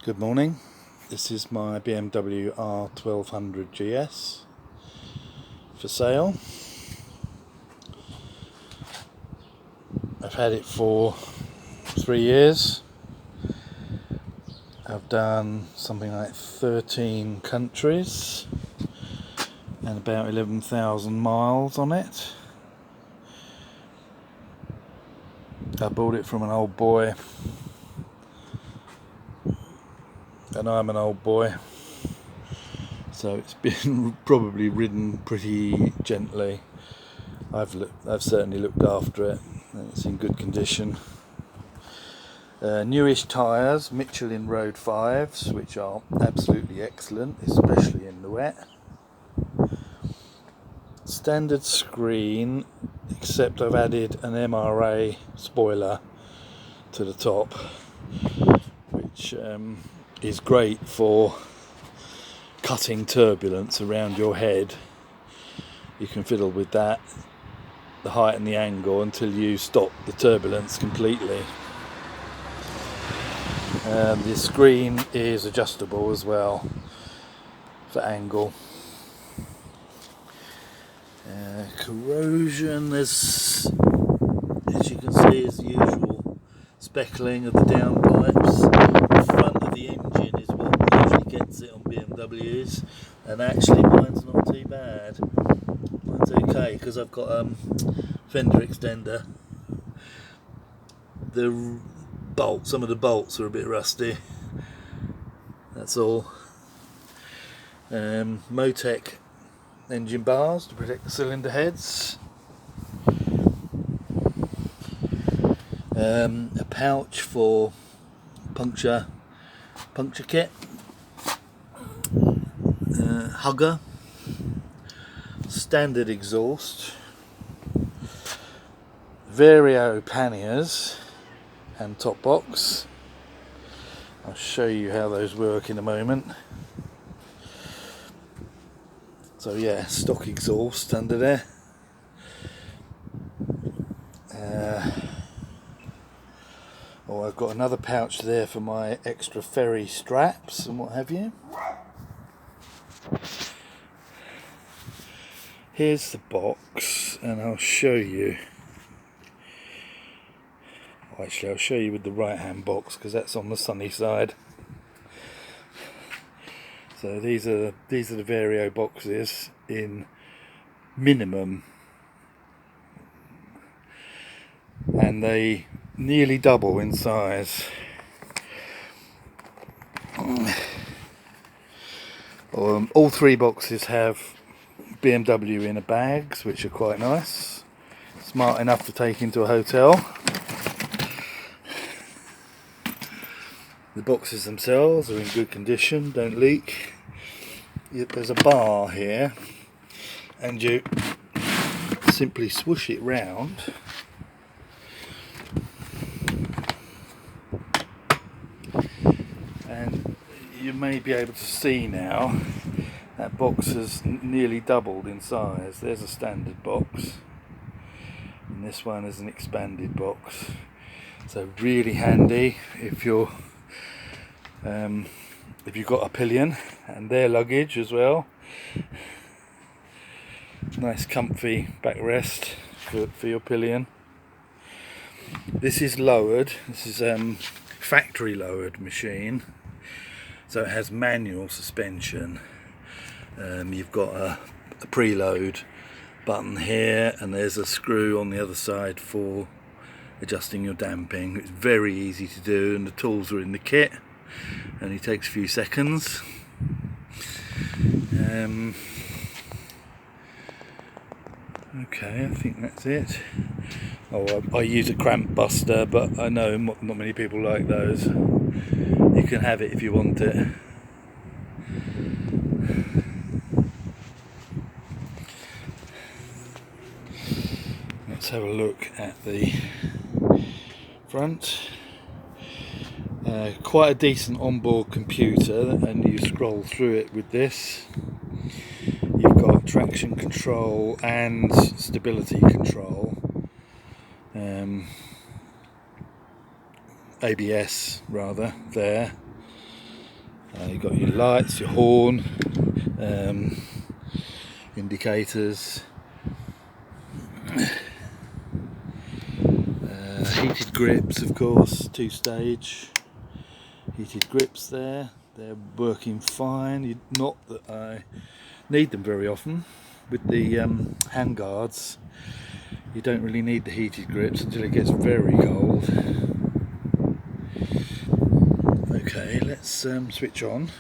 Good morning. This is my BMW R1200GS for sale. I've had it for 3 years. I've done something like 13 countries and about 11,000 miles on it. I bought it from an old boy, and I'm an old boy, so it's been probably ridden pretty gently. I've certainly looked after it, and it's in good condition. Newish tyres, Michelin Road 5s, which are absolutely excellent, especially in the wet. Standard screen, except I've added an MRA spoiler to the top, which is great for cutting turbulence around your head. You can fiddle with that, the height and the angle, until you stop the turbulence completely. The screen is adjustable as well for angle. Corrosion, as you can see, is the usual speckling of the downpipes. The front of the engine is what usually gets it on BMWs, and actually mine's not too bad. Mine's okay because I've got a fender extender. Some of the bolts are a bit rusty, that's all. Motec engine bars to protect the cylinder heads. A pouch for puncture kit. Hugger. Standard exhaust. Vario panniers and top box. I'll show you how those work in a moment. So yeah, stock exhaust under there. I've got another pouch there for my extra ferry straps and what have you. Here's the box, and I'll show you. Actually, I'll show you with the right hand box because that's on the sunny side. So these are the Vario boxes in minimum, and they nearly double in size. All three boxes have BMW inner bags, which are quite nice, smart enough to take into a hotel. The boxes themselves are in good condition, don't leak. There's a bar here, and you simply swoosh it round, and you may be able to see now that box has nearly doubled in size. There's a standard box, and this one is an expanded box. So really handy if you've got a pillion and their luggage as well. Nice comfy backrest for your pillion. This is lowered. This is factory lowered machine, so it has manual suspension. You've got a preload button here, and there's a screw on the other side for adjusting your damping. It's very easy to do, and the tools are in the kit. Only takes a few seconds. Okay, I think that's it. I use a cramp buster, but I know not many people like those. You can have it if you want it. Let's have a look at the front. Quite a decent onboard computer, and you scroll through it with this. You've got traction control and stability control, ABS rather, there. You've got your lights, your horn, indicators, heated grips, of course, 2-stage heated grips there. They're working fine. Not that I need them very often. With the hand guards, you don't really need the heated grips until it gets very cold. Okay, let's switch on.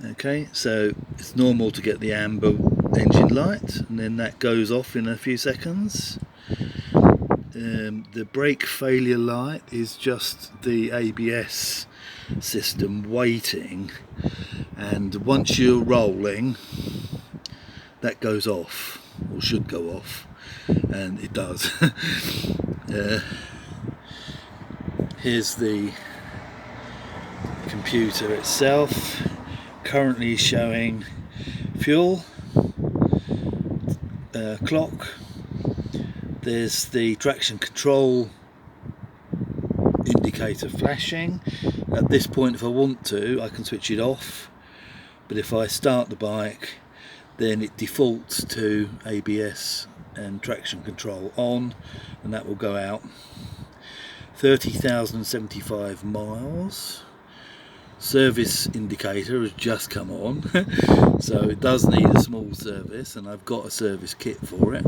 Okay, so it's normal to get the amber engine light, and then that goes off in a few seconds. The brake failure light is just the ABS system waiting, and once you're rolling, that goes off, or should go off, and it does. Here's the computer itself, currently showing fuel, clock. There's the traction control indicator flashing. At this point, if I want to, I can switch it off, but if I start the bike, then it defaults to ABS and traction control on, and that will go out. 30,075 miles. Service indicator has just come on, so it does need a small service, and I've got a service kit for it.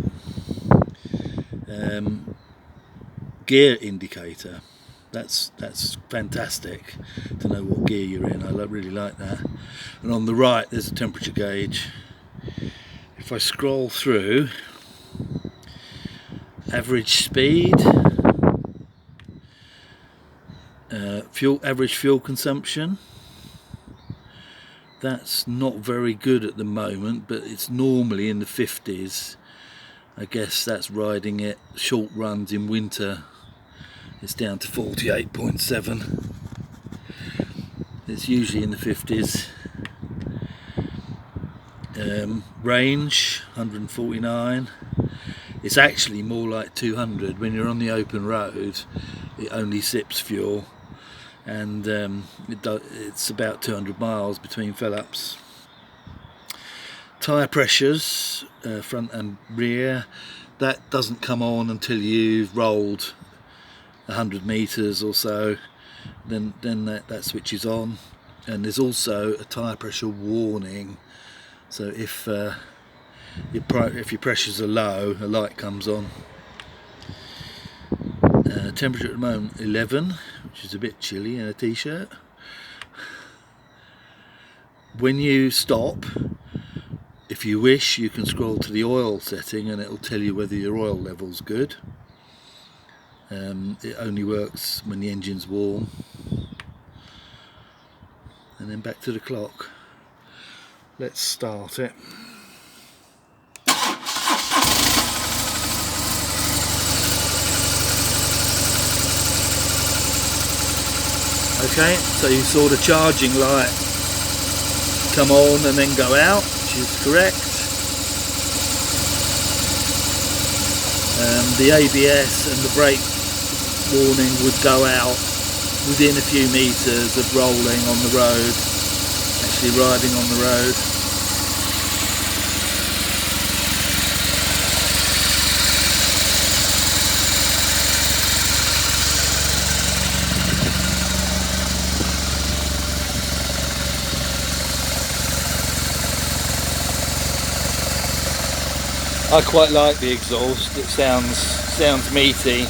Gear indicator, that's fantastic to know what gear you're in. I really like that. And on the right there's a temperature gauge. If I scroll through, average speed, average fuel consumption, that's not very good at the moment, but it's normally in the 50s. I guess that's riding it short runs in winter. It's down to 48.7. It's usually in the 50s. Range 149. It's actually more like 200. When you're on the open road, it only sips fuel, and it's about 200 miles between fill-ups. Tyre pressures, front and rear, that doesn't come on until you've rolled 100 meters or so. Then that switches on, and there's also a tyre pressure warning. So if your pressures are low, a light comes on. Temperature at the moment 11, which is a bit chilly in a t-shirt. When you stop, if you wish, you can scroll to the oil setting, and it'll tell you whether your oil level's good. It only works when the engine's warm. And then back to the clock. Let's start it. Okay, so you saw the charging light come on and then go out, which is correct. The ABS and the brake warning would go out within a few meters of rolling on the road, actually riding on the road. I quite like the exhaust. It sounds meaty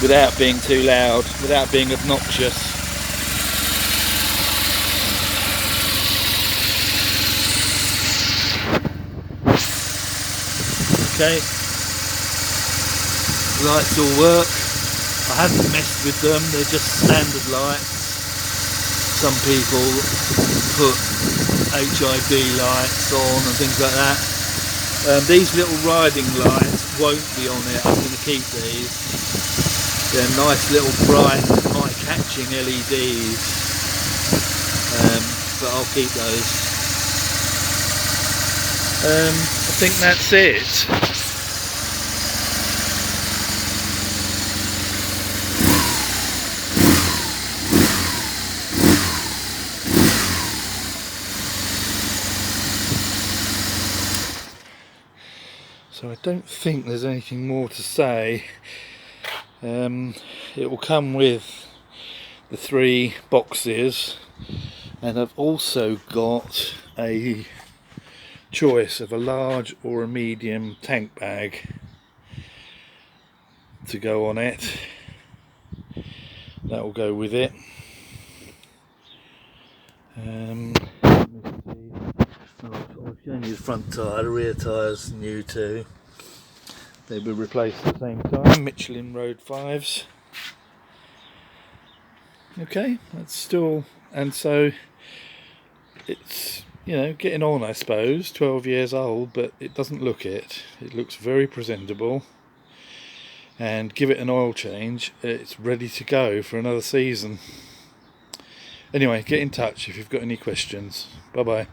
without being too loud, without being obnoxious. Okay, lights all work. I haven't messed with them, they're just standard lights. Some people put HID lights on and things like that. These little riding lights won't be on it. I'm going to keep these. They're nice little bright, eye-catching LEDs, but I'll keep those. I think that's it. So I don't think there's anything more to say. It will come with the 3 boxes, and I've also got a choice of a large or a medium tank bag to go on it. That will go with it. Let me see. I've shown you the front tyre, the rear tyre's new too. They were replaced at the same time, Michelin Road 5s. Okay, that's still, and so it's, you know, getting on, I suppose. 12 years old, but it doesn't look it. It looks very presentable. And give it an oil change, it's ready to go for another season. Anyway, get in touch if you've got any questions. Bye bye.